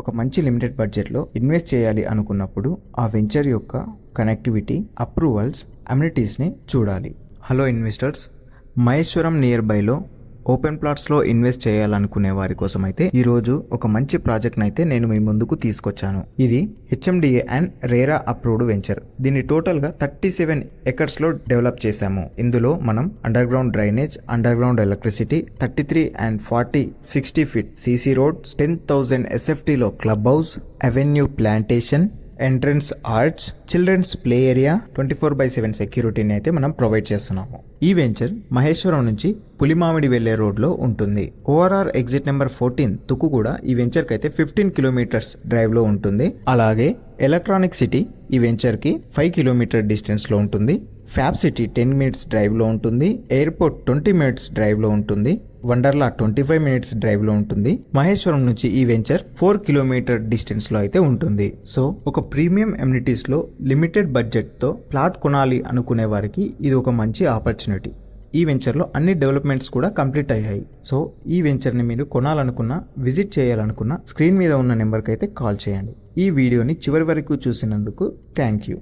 ఒక మంచి లిమిటెడ్ బడ్జెట్లో ఇన్వెస్ట్ చేయాలి అనుకున్నప్పుడు ఆ వెంచర్ యొక్క కనెక్టివిటీ, అప్రూవల్స్, అమ్యూనిటీస్ని చూడాలి. హలో ఇన్వెస్టర్స్, మహేశ్వరం నియర్ బైలో ఓపెన్ ప్లాట్స్లో ఇన్వెస్ట్ చేయాలనుకునే వారి కోసం అయితే ఈరోజు ఒక మంచి ప్రాజెక్ట్ని అయితే నేను మీ ముందుకు తీసుకొచ్చాను. ఇది HMDA and RERA approved venture. దీన్ని టోటల్గా 37 ఎకర్స్లో డెవలప్ చేశాము. ఇందులో మనం underground drainage, underground electricity, 33 and 40 60 feet CC roads, 10,000 SFTలో club house, avenue plantation, entrance arts, children's play area, 24/7 సెక్యూరిటీని అయితే మనం ప్రొవైడ్ చేస్తున్నాము. ఈ వెంచర్ మహేశ్వరం నుంచి పులిమామిడి వెళ్లే రోడ్లో ఉంటుంది. ఓఆర్ఆర్ ఎగ్జిట్ నెంబర్ 14 తుకు కూడా ఈ వెంచర్కి అయితే 15 కిలోమీటర్స్ డ్రైవ్లో ఉంటుంది. అలాగే ఎలక్ట్రానిక్ సిటీ ఈ వెంచర్కి 5 కిలోమీటర్ డిస్టెన్స్లో ఉంటుంది. ఫ్యాబ్ సిటీ 10 మినిట్స్ డ్రైవ్లో ఉంటుంది. ఎయిర్పోర్ట్ 20 మినిట్స్ డ్రైవ్లో ఉంటుంది. వండర్లా 25 మినిట్స్ డ్రైవ్లో ఉంటుంది. మహేశ్వరం నుంచి ఈ వెంచర్ 4 కిలోమీటర్ డిస్టెన్స్లో అయితే ఉంటుంది. సో ఒక ప్రీమియం ఎమ్యూనిటీస్లో లిమిటెడ్ బడ్జెట్తో ప్లాట్ కొనాలి అనుకునే వారికి ఇది ఒక మంచి ఆపర్చునిటీ. ఈ వెంచర్లో అన్ని డెవలప్మెంట్స్ కూడా కంప్లీట్ అయ్యాయి. సో ఈ వెంచర్ని మీరు కొనాలనుకున్నా, విజిట్ చేయాలనుకున్నా స్క్రీన్ మీద ఉన్న నెంబర్కి అయితే కాల్ చేయండి. ఈ వీడియోని చివరి వరకు చూసినందుకు థ్యాంక్ యూ.